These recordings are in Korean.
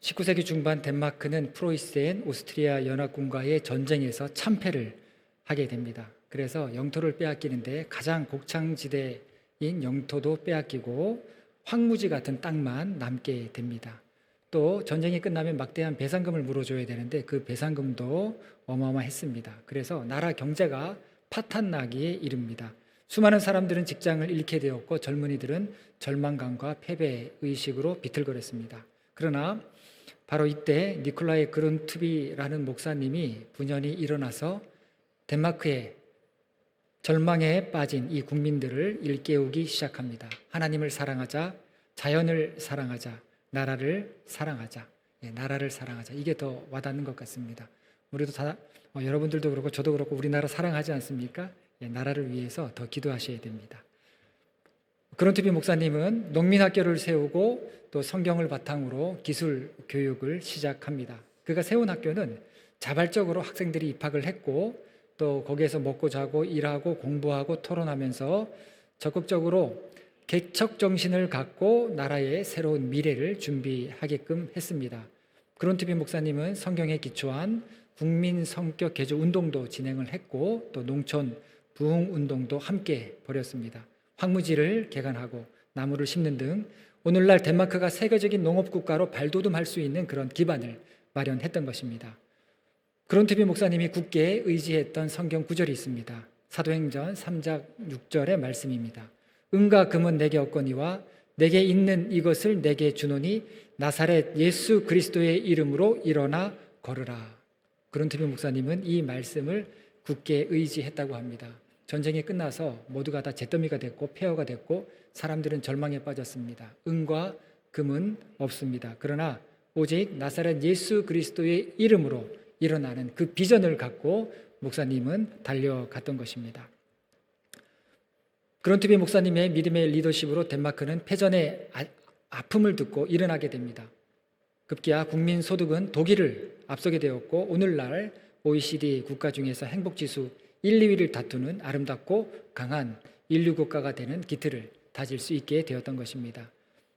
19세기 중반 덴마크는 프로이센 오스트리아 연합군과의 전쟁에서 참패를 하게 됩니다. 그래서 영토를 빼앗기는데 가장 곡창지대인 영토도 빼앗기고 황무지 같은 땅만 남게 됩니다. 또 전쟁이 끝나면 막대한 배상금을 물어줘야 되는데 그 배상금도 어마어마했습니다. 그래서 나라 경제가 파탄나기에 이릅니다. 수많은 사람들은 직장을 잃게 되었고 젊은이들은 절망감과 패배의식으로 비틀거렸습니다. 그러나 바로 이때 니콜라이 그룬투비라는 목사님이 분연히 일어나서 덴마크의 절망에 빠진 이 국민들을 일깨우기 시작합니다. 하나님을 사랑하자, 자연을 사랑하자, 나라를 사랑하자. 나라를 사랑하자. 이게 더 와닿는 것 같습니다. 우리도 다 여러분들도 그렇고 저도 그렇고 우리나라 사랑하지 않습니까? 나라를 위해서 더 기도하셔야 됩니다. 그룬투비 목사님은 농민학교를 세우고 또 성경을 바탕으로 기술 교육을 시작합니다. 그가 세운 학교는 자발적으로 학생들이 입학을 했고 또 거기에서 먹고 자고 일하고 공부하고 토론하면서 적극적으로 개척 정신을 갖고 나라의 새로운 미래를 준비하게끔 했습니다. 그룬투비 목사님은 성경에 기초한 국민 성격 개조 운동도 진행을 했고 또 농촌 부흥 운동도 함께 벌였습니다. 황무지를 개간하고 나무를 심는 등 오늘날 덴마크가 세계적인 농업국가로 발돋움할 수 있는 그런 기반을 마련했던 것입니다. 그룬투비 목사님이 굳게 의지했던 성경 구절이 있습니다. 사도행전 3장 6절의 말씀입니다. 은과 금은 내게 없거니와 내게 있는 이것을 내게 주노니 나사렛 예수 그리스도의 이름으로 일어나 걸으라. 그룬투비 목사님은 이 말씀을 굳게 의지했다고 합니다. 전쟁이 끝나서 모두가 다 잿더미가 됐고 폐허가 됐고 사람들은 절망에 빠졌습니다. 은과 금은 없습니다. 그러나 오직 나사렛 예수 그리스도의 이름으로 일어나는 그 비전을 갖고 목사님은 달려갔던 것입니다. 그룬투비 목사님의 믿음의 리더십으로 덴마크는 패전의 아픔을 듣고 일어나게 됩니다. 급기야 국민 소득은 독일을 앞서게 되었고 오늘날 OECD 국가 중에서 행복지수 1, 2위를 다투는 아름답고 강한 인류 국가가 되는 기틀을 다질 수 있게 되었던 것입니다.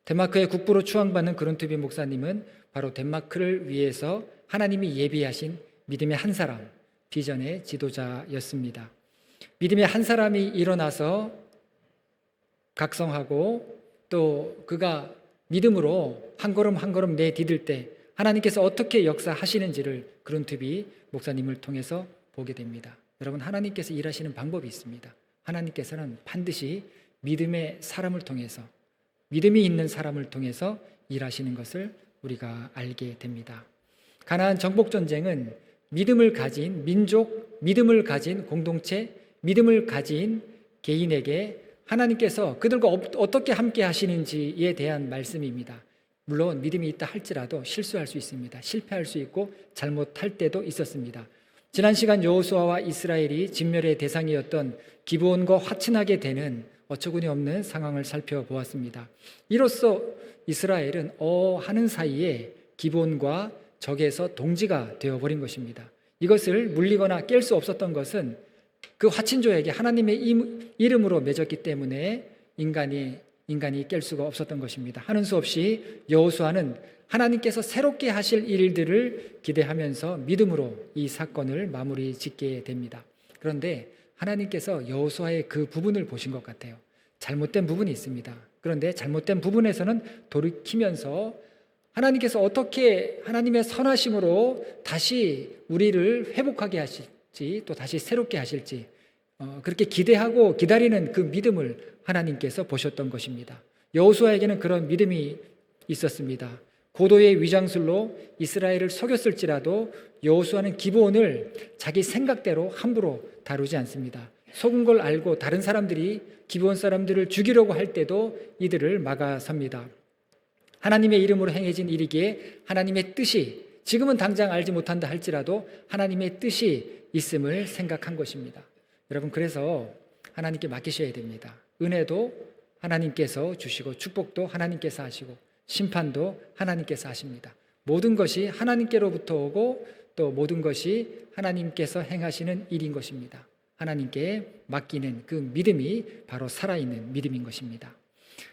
덴마크의 국부로 추앙받는 그룬투비 목사님은 바로 덴마크를 위해서 하나님이 예비하신 믿음의 한 사람, 비전의 지도자였습니다. 믿음의 한 사람이 일어나서 각성하고 또 그가 믿음으로 한 걸음 한 걸음 내디딜 때 하나님께서 어떻게 역사하시는지를 그룬투비 목사님을 통해서 보게 됩니다. 여러분, 하나님께서 일하시는 방법이 있습니다. 하나님께서는 반드시 믿음의 사람을 통해서, 믿음이 있는 사람을 통해서 일하시는 것을 우리가 알게 됩니다. 가나안 정복 전쟁은 믿음을 가진 민족, 믿음을 가진 공동체, 믿음을 가진 개인에게 하나님께서 그들과 어떻게 함께 하시는지에 대한 말씀입니다. 물론 믿음이 있다 할지라도 실수할 수 있습니다. 실패할 수 있고 잘못할 때도 있었습니다. 지난 시간 여호수아와 이스라엘이 진멸의 대상이었던 기브온과 화친하게 되는 어처구니 없는 상황을 살펴보았습니다. 이로써 이스라엘은 하는 사이에 기브온과 적에서 동지가 되어버린 것입니다. 이것을 물리거나 깰 수 없었던 것은 그 화친족에게 하나님의 이름으로 맺었기 때문에 인간이 깰 수가 없었던 것입니다. 하는 수 없이 여호수아는 하나님께서 새롭게 하실 일들을 기대하면서 믿음으로 이 사건을 마무리 짓게 됩니다. 그런데 하나님께서 여호수아의 그 부분을 보신 것 같아요. 잘못된 부분이 있습니다. 그런데 잘못된 부분에서는 돌이키면서 하나님께서 어떻게 하나님의 선하심으로 다시 우리를 회복하게 하실지 또 다시 새롭게 하실지 그렇게 기대하고 기다리는 그 믿음을 하나님께서 보셨던 것입니다. 여호수아에게는 그런 믿음이 있었습니다. 고도의 위장술로 이스라엘을 속였을지라도 여호수아는 기브온을 자기 생각대로 함부로 다루지 않습니다. 속은 걸 알고 다른 사람들이 기브온 사람들을 죽이려고 할 때도 이들을 막아섭니다. 하나님의 이름으로 행해진 일이기에 하나님의 뜻이 지금은 당장 알지 못한다 할지라도 하나님의 뜻이 있음을 생각한 것입니다. 여러분, 그래서 하나님께 맡기셔야 됩니다. 은혜도 하나님께서 주시고 축복도 하나님께서 하시고 심판도 하나님께서 하십니다. 모든 것이 하나님께로부터 오고 또 모든 것이 하나님께서 행하시는 일인 것입니다. 하나님께 맡기는 그 믿음이 바로 살아있는 믿음인 것입니다.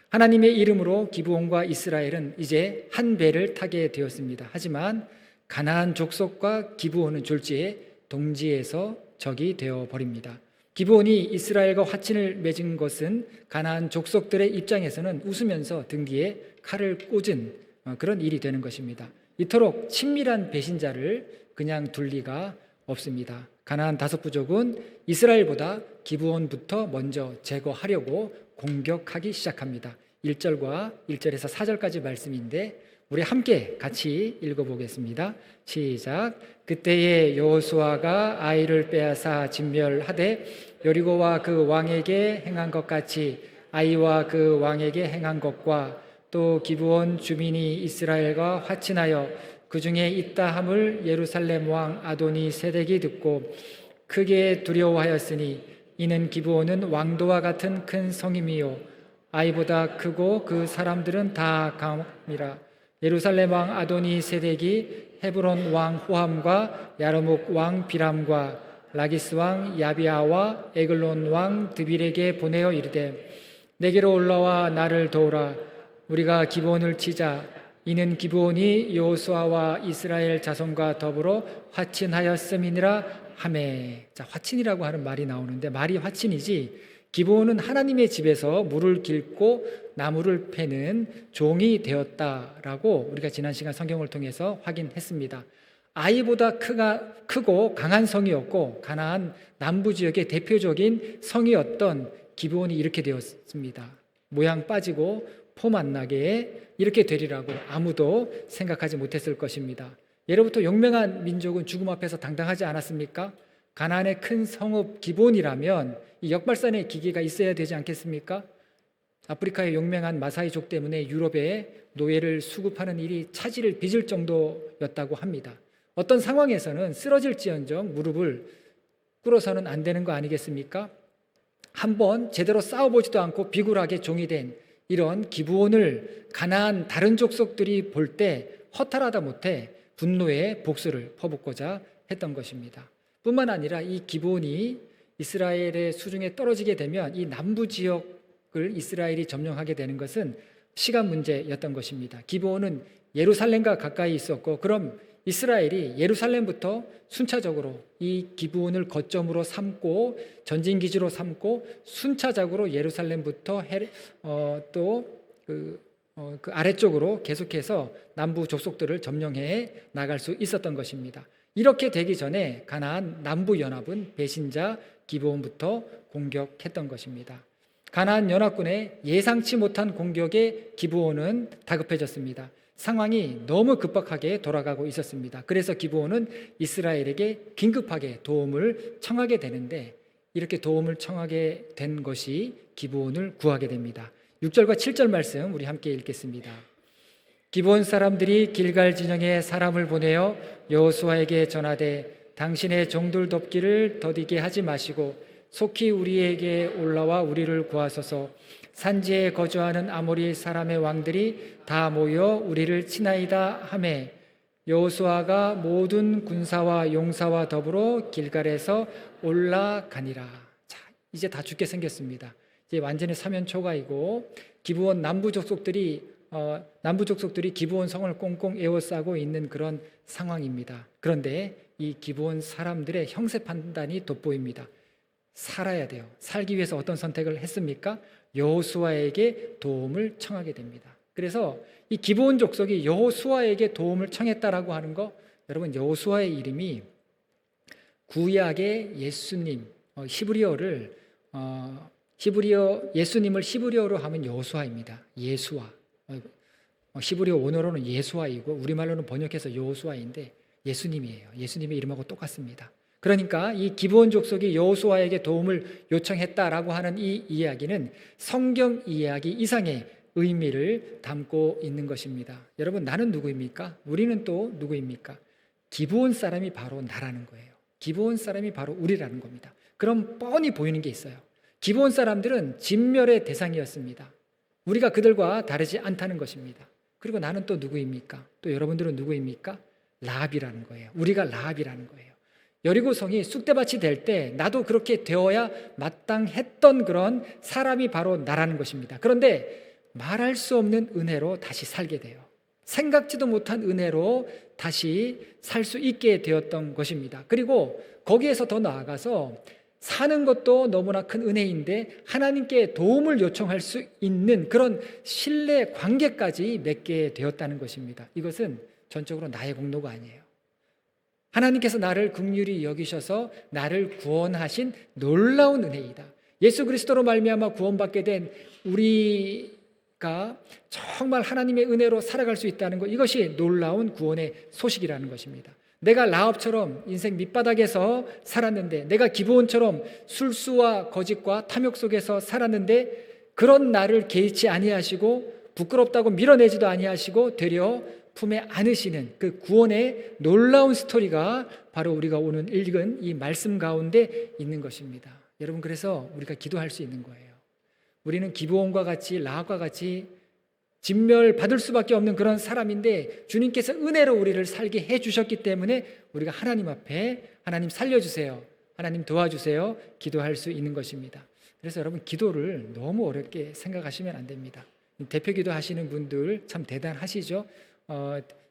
하나님의 이름으로 기브온과 이스라엘은 이제 한 배를 타게 되었습니다. 하지만 가나안 족속과 기브온은 졸지에 동지에서 적이 되어 버립니다. 기브온이 이스라엘과 화친을 맺은 것은 가나안 족속들의 입장에서는 웃으면서 등 뒤에 칼을 꽂은 그런 일이 되는 것입니다. 이토록 친밀한 배신자를 그냥 둘 리가 없습니다. 가나안 다섯 부족은 이스라엘보다 기브온부터 먼저 제거하려고 공격하기 시작합니다. 1절과 1절에서 4절까지 말씀인데 우리 함께 같이 읽어보겠습니다. 시작. 그때에 여호수아가 아이를 빼앗아 진멸하되 여리고와 그 왕에게 행한 것 같이 아이와 그 왕에게 행한 것과 또 기브온 주민이 이스라엘과 화친하여 그 중에 있다 함을 예루살렘 왕 아도니 세덱이 듣고 크게 두려워하였으니 이는 기브온은 왕도와 같은 큰 성임이요 아이보다 크고 그 사람들은 다 강함이라. 예루살렘 왕 아도니 세덱이 헤브론 왕 호함과 야르묵 왕 비람과 라기스 왕 야비아와 에글론 왕 드빌에게 보내어 이르되 내게로 올라와 나를 도우라. 우리가 기브온을 치자. 이는 기브온이 여호수아와 이스라엘 자손과 더불어 화친하였음이니라 하매. 자, 화친이라고 하는 말이 나오는데 말이 화친이지 기브온은 하나님의 집에서 물을 깃고 나무를 패는 종이 되었다라고 우리가 지난 시간 성경을 통해서 확인했습니다. 아이보다 크고 강한 성이었고 가나안 남부 지역의 대표적인 성이었던 기브온이 이렇게 되었습니다. 모양 빠지고 폼 안 나게 이렇게 되리라고 아무도 생각하지 못했을 것입니다. 예로부터 용맹한 민족은 죽음 앞에서 당당하지 않았습니까? 가나안의 큰 성읍 기브온이라면 이 역발산의 기계가 있어야 되지 않겠습니까? 아프리카의 용맹한 마사이족 때문에 유럽의 노예를 수급하는 일이 차질을 빚을 정도였다고 합니다. 어떤 상황에서는 쓰러질지언정 무릎을 꿇어서는 안 되는 거 아니겠습니까? 한번 제대로 싸워보지도 않고 비굴하게 종이 된 이런 기브온을 가나안 다른 족속들이 볼 때 허탈하다 못해 분노의 복수를 퍼붓고자 했던 것입니다. 뿐만 아니라 이 기브온이 이스라엘의 수중에 떨어지게 되면 이 남부 지역을 이스라엘이 점령하게 되는 것은 시간 문제였던 것입니다. 기브온은 예루살렘과 가까이 있었고 그럼 이스라엘이 예루살렘부터 순차적으로 이 기브온을 거점으로 삼고 전진기지로 삼고 순차적으로 예루살렘부터 그 아래쪽으로 계속해서 남부 족속들을 점령해 나갈 수 있었던 것입니다. 이렇게 되기 전에 가나안 남부 연합은 배신자 기브온부터 공격했던 것입니다. 가나안 연합군의 예상치 못한 공격에 기브온은 다급해졌습니다. 상황이 너무 급박하게 돌아가고 있었습니다. 그래서 기브온은 이스라엘에게 긴급하게 도움을 청하게 되는데 이렇게 도움을 청하게 된 것이 기브온을 구하게 됩니다. 6절과 7절 말씀 우리 함께 읽겠습니다. 기브온 사람들이 길갈 진영에 사람을 보내어 여호수아에게 전하되 당신의 종들 돕기를 더디게 하지 마시고 속히 우리에게 올라와 우리를 구하소서. 산지에 거주하는 아모리 사람의 왕들이 다 모여 우리를 치나이다 하매 여호수아가 모든 군사와 용사와 더불어 길갈에서 올라가니라. 자, 이제 다 죽게 생겼습니다. 이제 완전히 사면초가이고 기브온 남부 족속들이 기브온 성을 꽁꽁 에워싸고 있는 그런 상황입니다. 그런데 이 기브온 사람들의 형세 판단이 돋보입니다. 살아야 돼요. 살기 위해서 어떤 선택을 했습니까? 여호수아에게 도움을 청하게 됩니다. 그래서 이 기브온 족속이 여호수아에게 도움을 청했다라고 하는 거, 여러분 여호수아의 이름이 구약의 예수님, 예수님을 히브리어로 하면 여호수아입니다. 예수아. 히브리어 원어로는 예수아이고 우리말로는 번역해서 여호수아인데 예수님이에요. 예수님의 이름하고 똑같습니다. 그러니까 이 기브온 족속이 여호수아에게 도움을 요청했다라고 하는 이 이야기는 성경 이야기 이상의 의미를 담고 있는 것입니다. 여러분, 나는 누구입니까? 우리는 또 누구입니까? 기브온 사람이 바로 나라는 거예요. 기브온 사람이 바로 우리라는 겁니다. 그럼 뻔히 보이는 게 있어요. 기브온 사람들은 진멸의 대상이었습니다. 우리가 그들과 다르지 않다는 것입니다. 그리고 나는 또 누구입니까? 또 여러분들은 누구입니까? 라합이라는 거예요. 우리가 라합이라는 거예요. 여리고성이 쑥대밭이 될 때 나도 그렇게 되어야 마땅했던 그런 사람이 바로 나라는 것입니다. 그런데 말할 수 없는 은혜로 다시 살게 돼요. 생각지도 못한 은혜로 다시 살 수 있게 되었던 것입니다. 그리고 거기에서 더 나아가서 사는 것도 너무나 큰 은혜인데 하나님께 도움을 요청할 수 있는 그런 신뢰 관계까지 맺게 되었다는 것입니다. 이것은 전적으로 나의 공로가 아니에요. 하나님께서 나를 긍휼히 여기셔서 나를 구원하신 놀라운 은혜이다. 예수 그리스도로 말미암아 구원받게 된 우리가 정말 하나님의 은혜로 살아갈 수 있다는 것, 이것이 놀라운 구원의 소식이라는 것입니다. 내가 라합처럼 인생 밑바닥에서 살았는데, 내가 기브온처럼 술수와 거짓과 탐욕 속에서 살았는데 그런 나를 개의치 아니하시고 부끄럽다고 밀어내지도 아니하시고 되려 품에 안으시는 그 구원의 놀라운 스토리가 바로 우리가 오늘 읽은 이 말씀 가운데 있는 것입니다. 여러분, 그래서 우리가 기도할 수 있는 거예요. 우리는 기브온과 같이 라합과 같이 진멸받을 수밖에 없는 그런 사람인데 주님께서 은혜로 우리를 살게 해주셨기 때문에 우리가 하나님 앞에 하나님 살려주세요, 하나님 도와주세요 기도할 수 있는 것입니다. 그래서 여러분, 기도를 너무 어렵게 생각하시면 안 됩니다. 대표기도 하시는 분들 참 대단하시죠.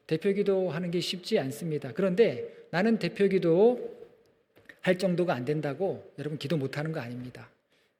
대표기도 하는 게 쉽지 않습니다. 그런데 나는 대표기도 할 정도가 안 된다고 여러분 기도 못하는 거 아닙니다.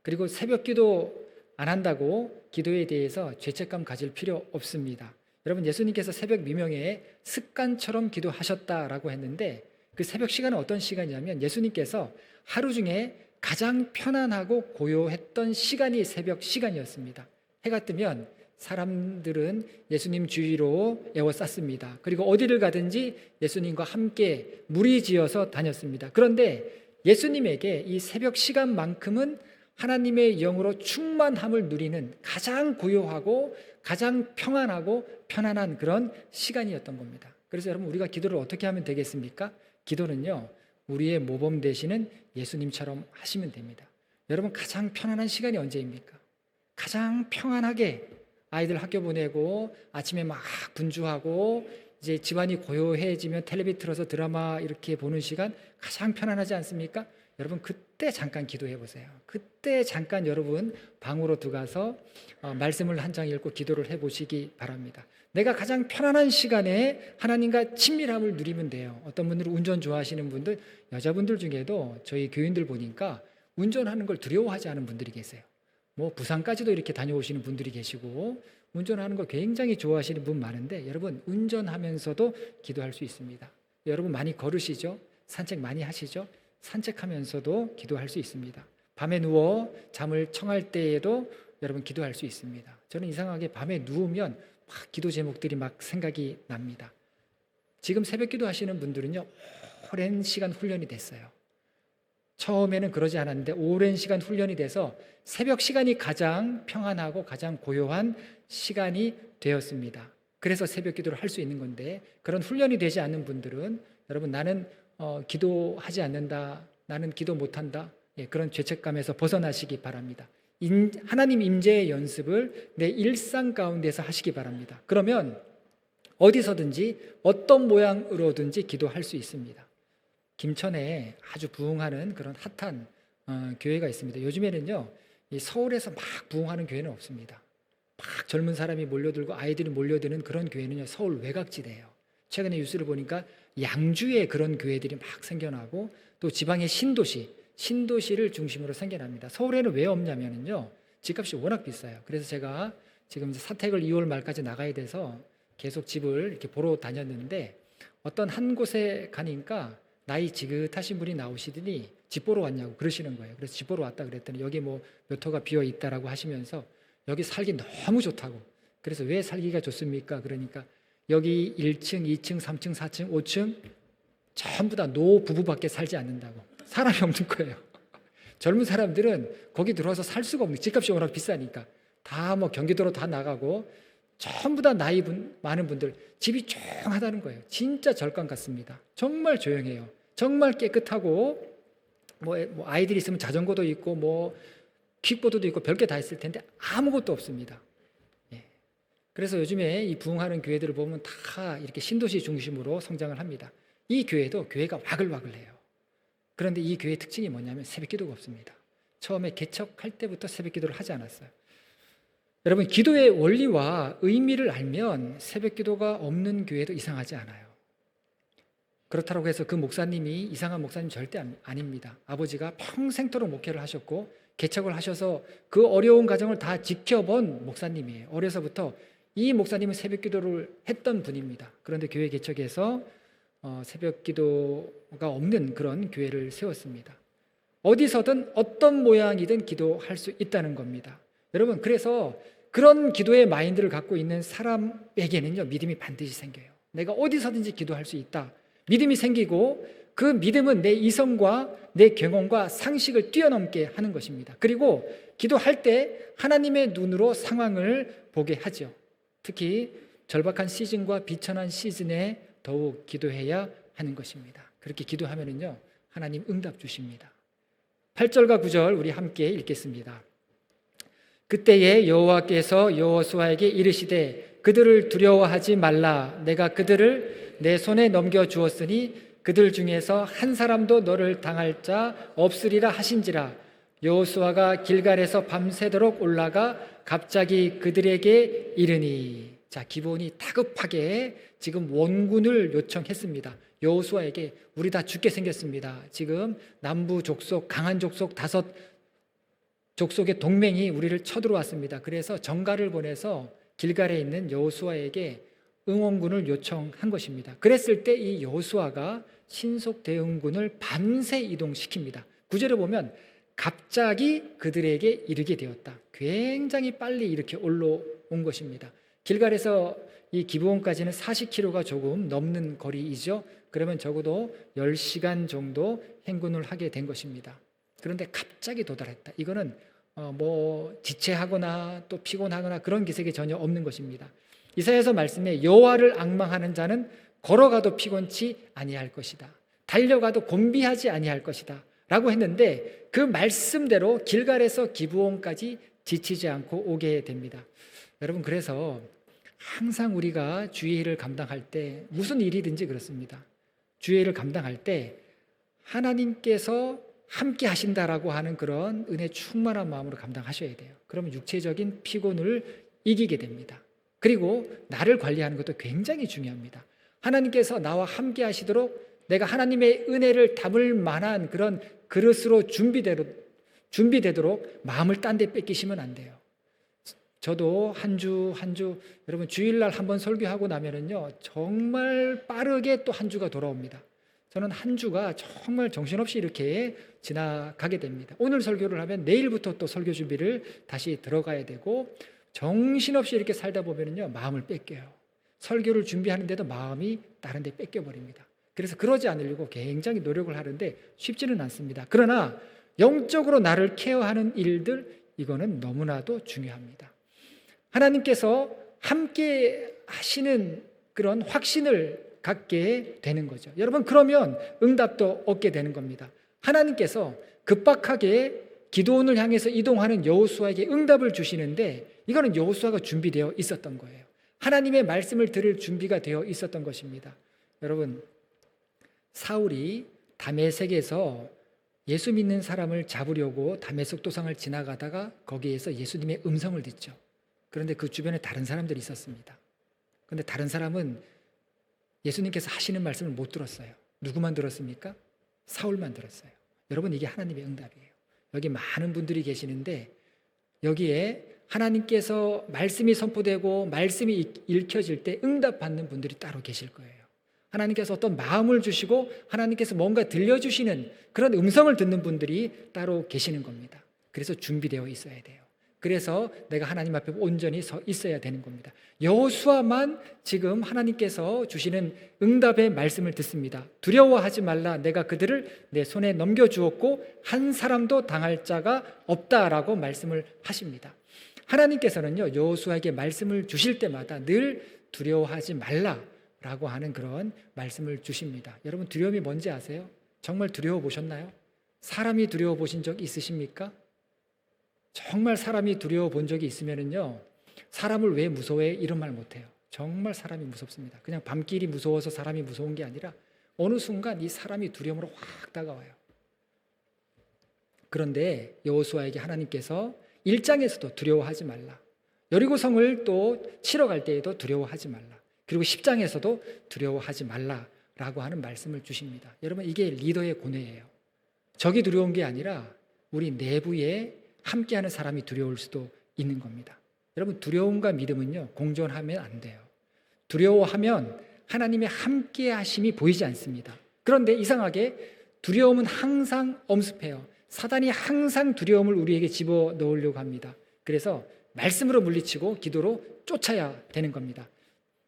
그리고 새벽기도 안 한다고 기도에 대해서 죄책감 가질 필요 없습니다. 여러분, 예수님께서 새벽 미명에 습관처럼 기도하셨다라고 했는데 그 새벽 시간은 어떤 시간이냐면 예수님께서 하루 중에 가장 편안하고 고요했던 시간이 새벽 시간이었습니다. 해가 뜨면 사람들은 예수님 주위로 에워쌌습니다. 그리고 어디를 가든지 예수님과 함께 무리지어서 다녔습니다. 그런데 예수님에게 이 새벽 시간만큼은 하나님의 영으로 충만함을 누리는 가장 고요하고 가장 평안하고 편안한 그런 시간이었던 겁니다. 그래서 여러분, 우리가 기도를 어떻게 하면 되겠습니까? 기도는요, 우리의 모범 되시는 예수님처럼 하시면 됩니다. 여러분, 가장 편안한 시간이 언제입니까? 가장 평안하게 아이들 학교 보내고 아침에 막 분주하고 이제 집안이 고요해지면 텔레비 틀어서 드라마 이렇게 보는 시간, 가장 편안하지 않습니까? 여러분, 그때 잠깐 기도해 보세요. 그때 잠깐 여러분 방으로 들어가서 말씀을 한 장 읽고 기도를 해 보시기 바랍니다. 내가 가장 편안한 시간에 하나님과 친밀함을 누리면 돼요. 어떤 분들은 운전 좋아하시는 분들, 여자분들 중에도 저희 교인들 보니까 운전하는 걸 두려워하지 않은 분들이 계세요. 뭐 부산까지도 이렇게 다녀오시는 분들이 계시고 운전하는 거 굉장히 좋아하시는 분 많은데, 여러분, 운전하면서도 기도할 수 있습니다. 여러분, 많이 걸으시죠? 산책 많이 하시죠? 산책하면서도 기도할 수 있습니다. 밤에 누워 잠을 청할 때에도 여러분 기도할 수 있습니다. 저는 이상하게 밤에 누우면 막 기도 제목들이 막 생각이 납니다. 지금 새벽 기도 하시는 분들은요, 오랜 시간 훈련이 됐어요. 처음에는 그러지 않았는데 오랜 시간 훈련이 돼서 새벽 시간이 가장 평안하고 가장 고요한 시간이 되었습니다. 그래서 새벽 기도를 할 수 있는 건데, 그런 훈련이 되지 않는 분들은 여러분, 나는 기도하지 않는다, 나는 기도 못한다, 그런 죄책감에서 벗어나시기 바랍니다. 하나님 임재의 연습을 내 일상 가운데서 하시기 바랍니다. 그러면 어디서든지 어떤 모양으로든지 기도할 수 있습니다. 김천에 아주 부흥하는 그런 핫한 교회가 있습니다. 요즘에는요, 이 서울에서 막 부흥하는 교회는 없습니다. 막 젊은 사람이 몰려들고 아이들이 몰려드는 그런 교회는요, 서울 외곽지대예요. 최근에 뉴스를 보니까 양주에 그런 교회들이 막 생겨나고 또 지방의 신도시를 중심으로 생겨납니다. 서울에는 왜 없냐면요, 집값이 워낙 비싸요. 그래서 제가 지금 사택을 2월 말까지 나가야 돼서 계속 집을 이렇게 보러 다녔는데, 어떤 한 곳에 가니까 나이 지긋하신 분이 나오시더니 집 보러 왔냐고 그러시는 거예요. 그래서 집 보러 왔다 그랬더니 여기 뭐 몇 호가 비어 있다라고 하시면서 여기 살기 너무 좋다고. 그래서 왜 살기가 좋습니까? 그러니까 여기 1층, 2층, 3층, 4층, 5층 전부 다 노부부밖에 살지 않는다고. 사람이 없는 거예요. 젊은 사람들은 거기 들어와서 살 수가 없는, 집값이 워낙 비싸니까 다 뭐 경기도로 다 나가고 전부 다 나이 많은 분들, 집이 조용하다는 거예요. 진짜 절간 같습니다. 정말 조용해요. 정말 깨끗하고 뭐 아이들이 있으면 자전거도 있고 뭐 킥보드도 있고 별게 다 있을 텐데 아무것도 없습니다. 그래서 요즘에 이 부흥하는 교회들을 보면 다 이렇게 신도시 중심으로 성장을 합니다. 이 교회도 교회가 와글와글해요. 그런데 이 교회의 특징이 뭐냐면 새벽 기도가 없습니다. 처음에 개척할 때부터 새벽 기도를 하지 않았어요. 여러분, 기도의 원리와 의미를 알면 새벽 기도가 없는 교회도 이상하지 않아요. 그렇다고 해서 그 목사님이 이상한 목사님 절대 아닙니다. 아버지가 평생토록 목회를 하셨고 개척을 하셔서 그 어려운 과정을 다 지켜본 목사님이에요. 어려서부터 이 목사님은 새벽 기도를 했던 분입니다. 그런데 교회 개척에서 새벽 기도가 없는 그런 교회를 세웠습니다. 어디서든 어떤 모양이든 기도할 수 있다는 겁니다. 여러분, 그래서 그런 기도의 마인드를 갖고 있는 사람에게는요, 믿음이 반드시 생겨요. 내가 어디서든지 기도할 수 있다. 믿음이 생기고 그 믿음은 내 이성과 내 경험과 상식을 뛰어넘게 하는 것입니다. 그리고 기도할 때 하나님의 눈으로 상황을 보게 하죠. 특히 절박한 시즌과 비천한 시즌에 더욱 기도해야 하는 것입니다. 그렇게 기도하면은요, 하나님 응답 주십니다. 8절과 9절 우리 함께 읽겠습니다. 그때에 여호와께서 여호수아에게 이르시되 그들을 두려워하지 말라. 내가 그들을 내 손에 넘겨 주었으니 그들 중에서 한 사람도 너를 당할 자 없으리라 하신지라. 여호수아가 길갈에서 밤새도록 올라가 갑자기 그들에게 이르니. 자, 기브온이 다급하게 지금 원군을 요청했습니다. 여호수아에게 우리 다 죽게 생겼습니다. 지금 남부 족속, 강한 족속 5 족속의 동맹이 우리를 쳐들어왔습니다. 그래서 정가를 보내서 길갈에 있는 여호수아에게 응원군을 요청한 것입니다. 그랬을 때 이 여호수아가 신속 대응군을 밤새 이동시킵니다. 9절에 보면 갑자기 그들에게 이르게 되었다. 굉장히 빨리 이렇게 올라온 것입니다. 길갈에서 이 기브온까지는 40km가 조금 넘는 거리이죠. 그러면 적어도 10시간 정도 행군을 하게 된 것입니다. 그런데 갑자기 도달했다. 이거는 지체하거나 또 피곤하거나 그런 기색이 전혀 없는 것입니다. 이사야서 말씀에 여호와를 앙망하는 자는 걸어가도 피곤치 아니할 것이다. 달려가도 곤비하지 아니할 것이다. 라고 했는데 그 말씀대로 길갈에서 기브온까지 지치지 않고 오게 됩니다. 여러분, 그래서 항상 우리가 주의 일을 감당할 때 무슨 일이든지 그렇습니다. 주의 일을 감당할 때 하나님께서 함께 하신다라고 하는 그런 은혜 충만한 마음으로 감당하셔야 돼요. 그러면 육체적인 피곤을 이기게 됩니다. 그리고 나를 관리하는 것도 굉장히 중요합니다. 하나님께서 나와 함께 하시도록 내가 하나님의 은혜를 담을 만한 그런 그릇으로 준비되도록 마음을 딴 데 뺏기시면 안 돼요. 저도 한 주 여러분, 주일날 한번 설교하고 나면은요, 정말 빠르게 또 한 주가 돌아옵니다. 저는 한 주가 정말 정신없이 이렇게 지나가게 됩니다. 오늘 설교를 하면 내일부터 또 설교 준비를 다시 들어가야 되고, 정신없이 이렇게 살다 보면은요, 마음을 뺏겨요. 설교를 준비하는데도 마음이 다른 데 뺏겨버립니다. 그래서 그러지 않으려고 굉장히 노력을 하는데 쉽지는 않습니다. 그러나 영적으로 나를 케어하는 일들, 이거는 너무나도 중요합니다. 하나님께서 함께 하시는 그런 확신을 갖게 되는 거죠. 여러분, 그러면 응답도 얻게 되는 겁니다. 하나님께서 급박하게 기드온을 향해서 이동하는 여호수아에게 응답을 주시는데 이거는 여호수아가 준비되어 있었던 거예요. 하나님의 말씀을 들을 준비가 되어 있었던 것입니다. 여러분, 사울이 다메섹에서 예수 믿는 사람을 잡으려고 다메섹 도상을 지나가다가 거기에서 예수님의 음성을 듣죠. 그런데 그 주변에 다른 사람들이 있었습니다. 그런데 다른 사람은 예수님께서 하시는 말씀을 못 들었어요. 누구만 들었습니까? 사울만 들었어요. 여러분, 이게 하나님의 응답이에요. 여기 많은 분들이 계시는데 여기에 하나님께서 말씀이 선포되고 말씀이 읽혀질 때 응답받는 분들이 따로 계실 거예요. 하나님께서 어떤 마음을 주시고 하나님께서 뭔가 들려주시는 그런 음성을 듣는 분들이 따로 계시는 겁니다. 그래서 준비되어 있어야 돼요. 그래서 내가 하나님 앞에 온전히 서 있어야 되는 겁니다. 여호수아만 지금 하나님께서 주시는 응답의 말씀을 듣습니다. 두려워하지 말라. 내가 그들을 내 손에 넘겨주었고 한 사람도 당할 자가 없다라고 말씀을 하십니다. 하나님께서는요, 여호수아에게 말씀을 주실 때마다 늘 두려워하지 말라라고 하는 그런 말씀을 주십니다. 여러분, 두려움이 뭔지 아세요? 정말 두려워 보셨나요? 사람이 두려워 보신 적 있으십니까? 정말 사람이 두려워 본 적이 있으면은요, 사람을 왜 무서워해? 이런 말 못해요. 정말 사람이 무섭습니다. 그냥 밤길이 무서워서 사람이 무서운 게 아니라 어느 순간 이 사람이 두려움으로 확 다가와요. 그런데 여호수아에게 하나님께서 1장에서도 두려워하지 말라. 여리고성을 또 치러 갈 때에도 두려워하지 말라. 그리고 10장에서도 두려워하지 말라라고 하는 말씀을 주십니다. 여러분, 이게 리더의 고뇌예요. 적이 두려운 게 아니라 우리 내부에 함께하는 사람이 두려울 수도 있는 겁니다. 여러분, 두려움과 믿음은요, 공존하면 안 돼요. 두려워하면 하나님의 함께하심이 보이지 않습니다. 그런데 이상하게 두려움은 항상 엄습해요. 사단이 항상 두려움을 우리에게 집어넣으려고 합니다. 그래서 말씀으로 물리치고 기도로 쫓아야 되는 겁니다.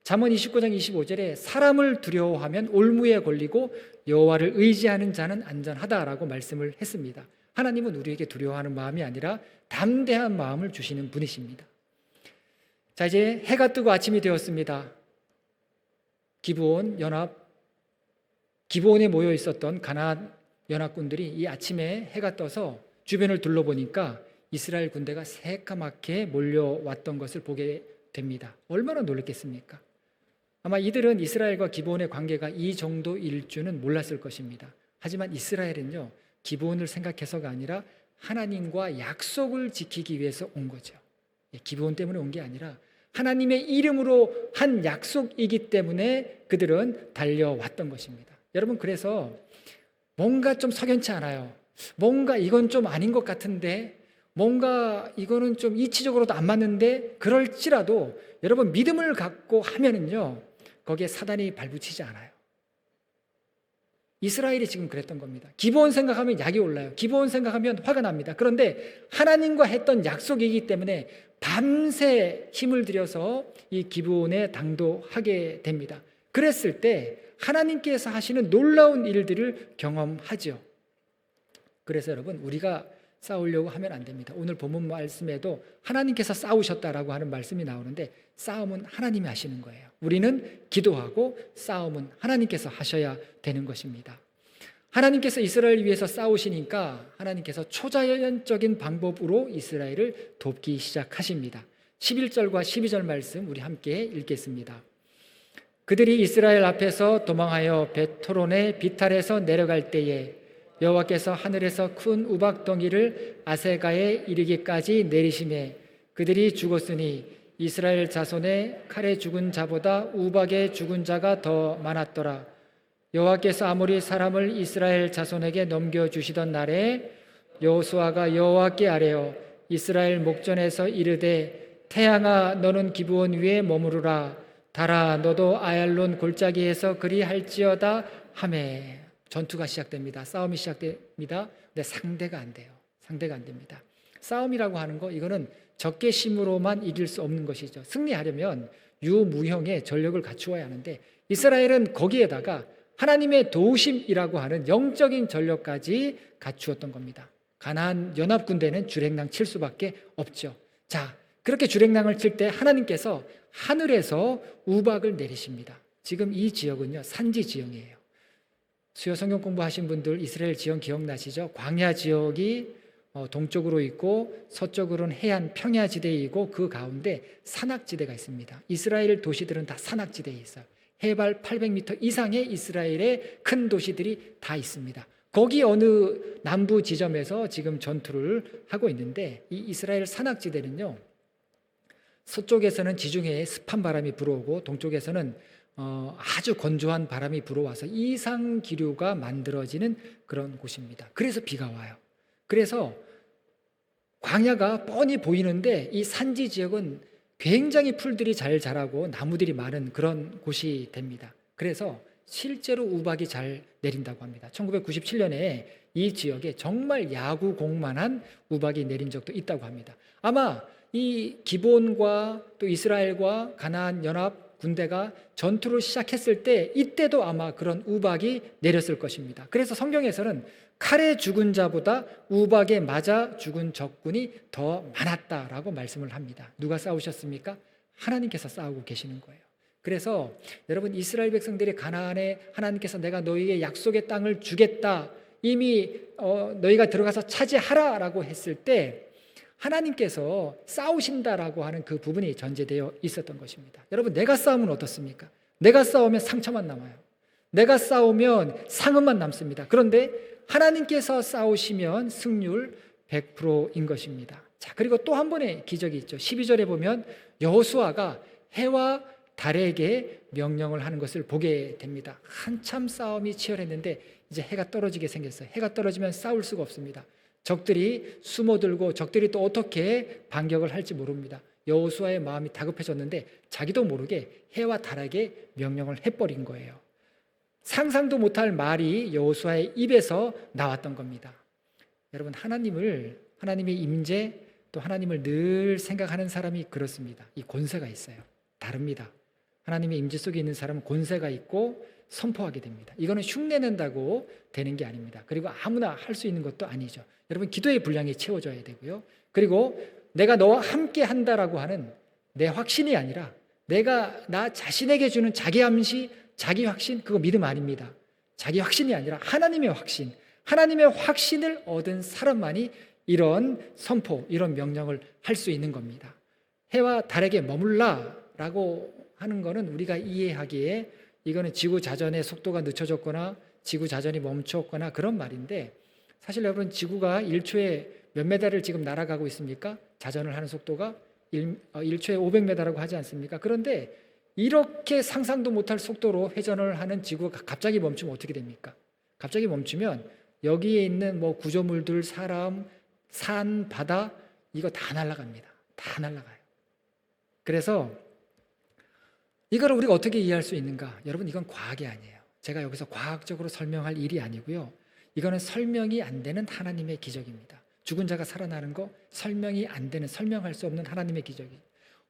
잠언 29장 25절에 사람을 두려워하면 올무에 걸리고 여호와를 의지하는 자는 안전하다라고 말씀을 했습니다. 하나님은 우리에게 두려워하는 마음이 아니라 담대한 마음을 주시는 분이십니다. 자, 이제 해가 뜨고 아침이 되었습니다. 기브온에 모여 있었던 가나안 연합군들이 이 아침에 해가 떠서 주변을 둘러보니까 이스라엘 군대가 새까맣게 몰려왔던 것을 보게 됩니다. 얼마나 놀랐겠습니까? 아마 이들은 이스라엘과 기브온의 관계가 이 정도일 줄은 몰랐을 것입니다. 하지만 이스라엘은요, 기브온을 생각해서가 아니라 하나님과 약속을 지키기 위해서 온 거죠. 기브온 때문에 온 게 아니라 하나님의 이름으로 한 약속이기 때문에 그들은 달려왔던 것입니다. 여러분, 그래서 뭔가 좀 석연치 않아요. 뭔가 이건 좀 아닌 것 같은데, 뭔가 이거는 좀 이치적으로도 안 맞는데, 그럴지라도 여러분, 믿음을 갖고 하면은요, 거기에 사단이 발붙이지 않아요. 이스라엘이 지금 그랬던 겁니다. 기브온 생각하면 약이 올라요. 기브온 생각하면 화가 납니다. 그런데 하나님과 했던 약속이기 때문에 밤새 힘을 들여서 이 기브온에 당도하게 됩니다. 그랬을 때 하나님께서 하시는 놀라운 일들을 경험하죠. 그래서 여러분, 우리가 싸우려고 하면 안 됩니다. 오늘 본문 말씀에도 하나님께서 싸우셨다라고 하는 말씀이 나오는데, 싸움은 하나님이 하시는 거예요. 우리는 기도하고 싸움은 하나님께서 하셔야 되는 것입니다. 하나님께서 이스라엘을 위해서 싸우시니까 하나님께서 초자연적인 방법으로 이스라엘을 돕기 시작하십니다. 11절과 12절 말씀 우리 함께 읽겠습니다. 그들이 이스라엘 앞에서 도망하여 벳토론의 비탈에서 내려갈 때에 여호와께서 하늘에서 큰 우박덩이를 아세가에 이르기까지 내리시매 그들이 죽었으니 이스라엘 자손의 칼에 죽은 자보다 우박에 죽은 자가 더 많았더라. 여호와께서 아무리 사람을 이스라엘 자손에게 넘겨주시던 날에 여호수아가 여호와께 아뢰어 이스라엘 목전에서 이르되 태양아 너는 기브온 위에 머무르라. 달아 너도 아얄론 골짜기에서 그리할지어다 하매. 전투가 시작됩니다. 싸움이 시작됩니다. 근데 상대가 안 돼요. 상대가 안 됩니다. 싸움이라고 하는 거, 이거는 적개심으로만 이길 수 없는 것이죠. 승리하려면 유무형의 전력을 갖추어야 하는데, 이스라엘은 거기에다가 하나님의 도우심이라고 하는 영적인 전력까지 갖추었던 겁니다. 가나안 연합군대는 주랭랑 칠 수밖에 없죠. 자, 그렇게 주랭랑을 칠 때 하나님께서 하늘에서 우박을 내리십니다. 지금 이 지역은요, 산지 지형이에요. 수요 성경 공부하신 분들 이스라엘 지형 기억나시죠? 광야 지역이 동쪽으로 있고 서쪽으로는 해안 평야지대이고 그 가운데 산악지대가 있습니다. 이스라엘 도시들은 다 산악지대에 있어요. 해발 800m 이상의 이스라엘의 큰 도시들이 다 있습니다. 거기 어느 남부 지점에서 지금 전투를 하고 있는데, 이 이스라엘 산악지대는요, 서쪽에서는 지중해에 습한 바람이 불어오고 동쪽에서는 아주 건조한 바람이 불어와서 이상 기류가 만들어지는 그런 곳입니다. 그래서 비가 와요. 그래서 광야가 뻔히 보이는데 이 산지 지역은 굉장히 풀들이 잘 자라고 나무들이 많은 그런 곳이 됩니다. 그래서 실제로 우박이 잘 내린다고 합니다. 1997년에 이 지역에 정말 야구공만한 우박이 내린 적도 있다고 합니다. 아마 이 기브온과 또 이스라엘과 가나안 연합 군대가 전투를 시작했을 때 이때도 아마 그런 우박이 내렸을 것입니다. 그래서 성경에서는 칼에 죽은 자보다 우박에 맞아 죽은 적군이 더 많았다라고 말씀을 합니다. 누가 싸우셨습니까? 하나님께서 싸우고 계시는 거예요. 그래서 여러분, 이스라엘 백성들이 가나안에 하나님께서 내가 너희에게 약속의 땅을 주겠다, 이미 너희가 들어가서 차지하라라고 했을 때 하나님께서 싸우신다라고 하는 그 부분이 전제되어 있었던 것입니다. 여러분, 내가 싸우면 어떻습니까? 내가 싸우면 상처만 남아요. 내가 싸우면 상흔만 남습니다. 그런데 하나님께서 싸우시면 승률 100%인 것입니다. 자, 그리고 또 한 번의 기적이 있죠. 12절에 보면 여호수아가 해와 달에게 명령을 하는 것을 보게 됩니다. 한참 싸움이 치열했는데 이제 해가 떨어지게 생겼어요. 해가 떨어지면 싸울 수가 없습니다. 적들이 숨어들고 적들이 또 어떻게 반격을 할지 모릅니다. 여호수아의 마음이 다급해졌는데 자기도 모르게 해와 달에게 명령을 해버린 거예요. 상상도 못할 말이 여호수아의 입에서 나왔던 겁니다. 여러분, 하나님의 임재, 또 하나님을 늘 생각하는 사람이 그렇습니다. 이 권세가 있어요. 다릅니다. 하나님의 임재 속에 있는 사람은 권세가 있고 선포하게 됩니다. 이거는 흉내낸다고 되는 게 아닙니다. 그리고 아무나 할 수 있는 것도 아니죠. 여러분, 기도의 분량이 채워져야 되고요. 그리고 내가 너와 함께 한다라고 하는 내 확신이 아니라 내가 나 자신에게 주는 자기 암시, 자기 확신, 그거 믿음 아닙니다. 자기 확신이 아니라 하나님의 확신, 하나님의 확신을 얻은 사람만이 이런 선포, 이런 명령을 할 수 있는 겁니다. 해와 달에게 머물라라고 하는 거는 우리가 이해하기에 이거는 지구 자전의 속도가 늦춰졌거나 지구 자전이 멈췄거나 그런 말인데, 사실 여러분, 지구가 1초에 몇 메다를 지금 날아가고 있습니까? 자전을 하는 속도가 1초에 500m라고 하지 않습니까? 그런데 이렇게 상상도 못할 속도로 회전을 하는 지구가 갑자기 멈추면 어떻게 됩니까? 갑자기 멈추면 여기에 있는 뭐 구조물들, 사람, 산, 바다, 이거 다 날아갑니다. 다 날아가요. 그래서 이걸 우리가 어떻게 이해할 수 있는가? 여러분, 이건 과학이 아니에요. 제가 여기서 과학적으로 설명할 일이 아니고요. 이거는 설명이 안 되는 하나님의 기적입니다. 죽은 자가 살아나는 거 설명이 안 되는, 설명할 수 없는 하나님의 기적이.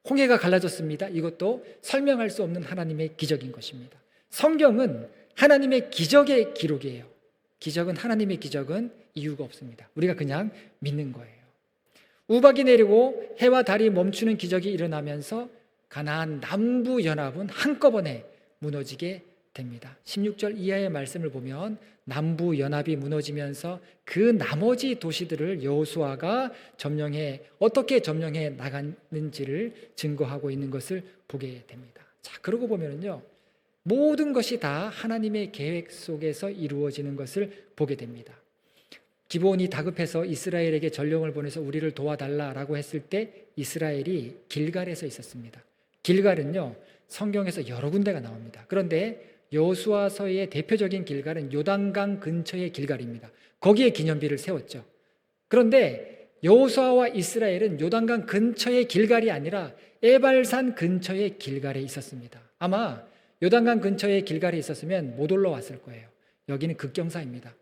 홍해가 갈라졌습니다. 이것도 설명할 수 없는 하나님의 기적인 것입니다. 성경은 하나님의 기적의 기록이에요. 기적은, 하나님의 기적은 이유가 없습니다. 우리가 그냥 믿는 거예요. 우박이 내리고 해와 달이 멈추는 기적이 일어나면서 가나안 남부 연합은 한꺼번에 무너지게 됩니다. 16절 이하의 말씀을 보면 남부 연합이 무너지면서 그 나머지 도시들을 여호수아가 어떻게 점령해 나갔는지를 증거하고 있는 것을 보게 됩니다. 자, 그러고 보면은요, 모든 것이 다 하나님의 계획 속에서 이루어지는 것을 보게 됩니다. 기브온이 다급해서 이스라엘에게 전령을 보내서 우리를 도와달라라고 했을 때 이스라엘이 길갈에서 있었습니다. 길갈은요, 성경에서 여러 군데가 나옵니다. 그런데 여호수아서의 대표적인 길갈은 요단강 근처의 길갈입니다. 거기에 기념비를 세웠죠. 그런데 여호수아와 이스라엘은 요단강 근처의 길갈이 아니라 에발산 근처의 길갈에 있었습니다. 아마 요단강 근처에 길갈이 있었으면 못 올라왔을 거예요. 여기는 극경사입니다.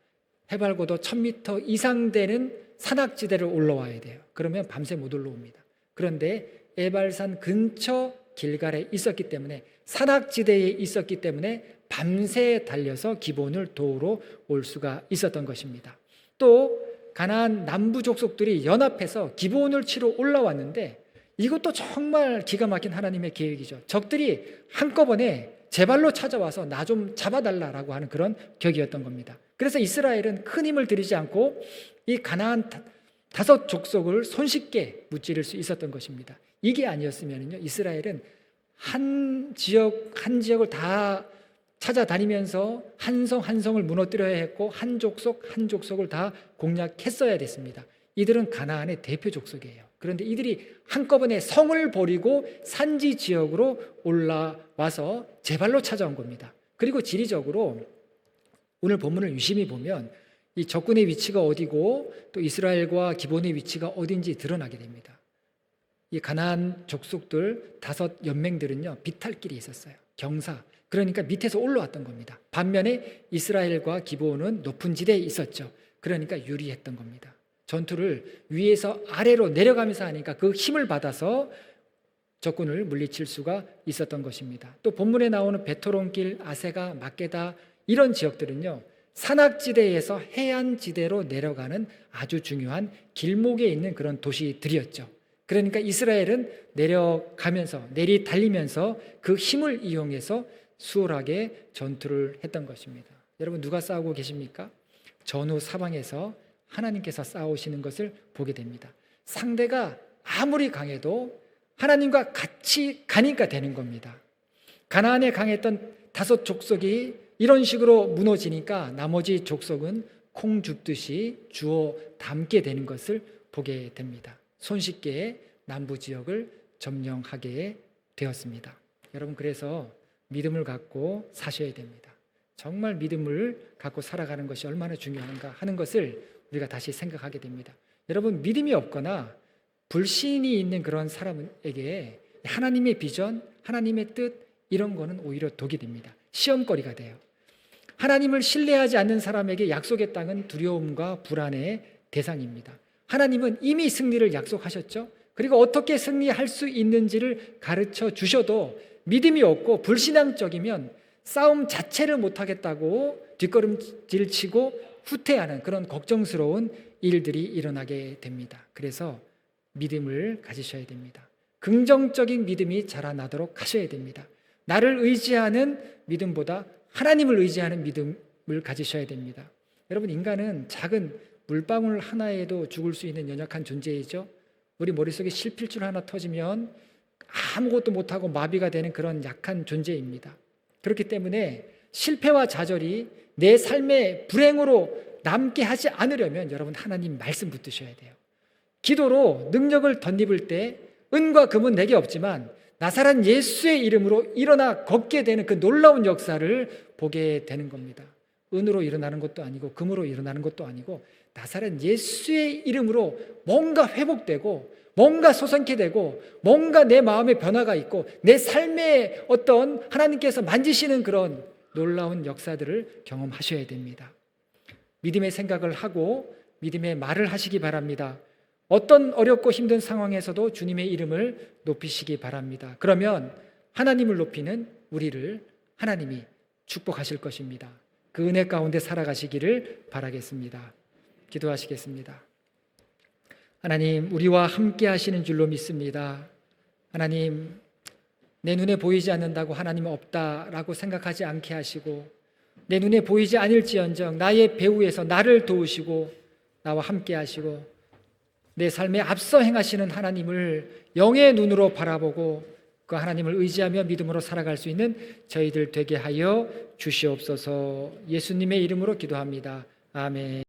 해발고도 1000m 이상 되는 산악지대를 올라와야 돼요. 그러면 밤새 못 올라옵니다. 그런데 에발산 근처 길갈에 있었기 때문에, 산악지대에 있었기 때문에 밤새 달려서 기브온을 도우러 올 수가 있었던 것입니다. 또 가나안 남부 족속들이 연합해서 기브온을 치러 올라왔는데, 이것도 정말 기가 막힌 하나님의 계획이죠. 적들이 한꺼번에 제 발로 찾아와서 나 좀 잡아달라라고 하는 그런 격이었던 겁니다. 그래서 이스라엘은 큰 힘을 들이지 않고 이 가나안 5 족속을 손쉽게 무찌를 수 있었던 것입니다. 이게 아니었으면요, 이스라엘은 한 지역을 다 찾아다니면서 한 성 한 성을 무너뜨려야 했고 한 족속을 다 공략했어야 됐습니다. 이들은 가나안의 대표 족속이에요. 그런데 이들이 한꺼번에 성을 버리고 산지 지역으로 올라와서 제 발로 찾아온 겁니다. 그리고 지리적으로 오늘 본문을 유심히 보면 이 적군의 위치가 어디고 또 이스라엘과 기브온의 위치가 어딘지 드러나게 됩니다. 이 가나안 족속들 5 연맹들은요, 비탈길이 있었어요. 경사, 그러니까 밑에서 올라왔던 겁니다. 반면에 이스라엘과 기브온은 높은 지대에 있었죠. 그러니까 유리했던 겁니다. 전투를 위에서 아래로 내려가면서 하니까 그 힘을 받아서 적군을 물리칠 수가 있었던 것입니다. 또 본문에 나오는 베토론길, 아세가, 막게다, 이런 지역들은요, 산악지대에서 해안지대로 내려가는 아주 중요한 길목에 있는 그런 도시들이었죠. 그러니까 이스라엘은 달리면서 그 힘을 이용해서 수월하게 전투를 했던 것입니다. 여러분, 누가 싸우고 계십니까? 전후 사방에서 하나님께서 싸우시는 것을 보게 됩니다. 상대가 아무리 강해도 하나님과 같이 가니까 되는 겁니다. 가나안에 강했던 5 족속이 이런 식으로 무너지니까 나머지 족속은 콩 줍듯이 주워 담게 되는 것을 보게 됩니다. 손쉽게 남부 지역을 점령하게 되었습니다. 여러분, 그래서 믿음을 갖고 사셔야 됩니다. 정말 믿음을 갖고 살아가는 것이 얼마나 중요한가 하는 것을 우리가 다시 생각하게 됩니다. 여러분, 믿음이 없거나 불신이 있는 그런 사람에게 하나님의 비전, 하나님의 뜻 이런 거는 오히려 독이 됩니다. 시험거리가 돼요. 하나님을 신뢰하지 않는 사람에게 약속의 땅은 두려움과 불안의 대상입니다. 하나님은 이미 승리를 약속하셨죠. 그리고 어떻게 승리할 수 있는지를 가르쳐 주셔도 믿음이 없고 불신앙적이면 싸움 자체를 못하겠다고 뒷걸음질 치고 후퇴하는 그런 걱정스러운 일들이 일어나게 됩니다. 그래서 믿음을 가지셔야 됩니다. 긍정적인 믿음이 자라나도록 하셔야 됩니다. 나를 의지하는 믿음보다 하나님을 의지하는 믿음을 가지셔야 됩니다. 여러분, 인간은 작은 물방울 하나에도 죽을 수 있는 연약한 존재이죠. 우리 머릿속에 실필줄 하나 터지면 아무것도 못하고 마비가 되는 그런 약한 존재입니다. 그렇기 때문에 실패와 좌절이 내 삶의 불행으로 남게 하지 않으려면 여러분, 하나님 말씀 붙드셔야 돼요. 기도로 능력을 덧입을 때 은과 금은 내게 없지만 나사렛 예수의 이름으로 일어나 걷게 되는 그 놀라운 역사를 보게 되는 겁니다. 은으로 일어나는 것도 아니고 금으로 일어나는 것도 아니고 나사렛 예수의 이름으로 뭔가 회복되고 뭔가 소생케 되고 뭔가 내 마음에 변화가 있고 내 삶에 어떤 하나님께서 만지시는 그런 놀라운 역사들을 경험하셔야 됩니다. 믿음의 생각을 하고 믿음의 말을 하시기 바랍니다. 어떤 어렵고 힘든 상황에서도 주님의 이름을 높이시기 바랍니다. 그러면 하나님을 높이는 우리를 하나님이 축복하실 것입니다. 그 은혜 가운데 살아가시기를 바라겠습니다. 기도하시겠습니다. 하나님, 우리와 함께 하시는 줄로 믿습니다. 하나님, 내 눈에 보이지 않는다고 하나님은 없다라고 생각하지 않게 하시고 내 눈에 보이지 않을지언정 나의 배후에서 나를 도우시고 나와 함께 하시고 내 삶에 앞서 행하시는 하나님을 영의 눈으로 바라보고 그 하나님을 의지하며 믿음으로 살아갈 수 있는 저희들 되게 하여 주시옵소서. 예수님의 이름으로 기도합니다. 아멘.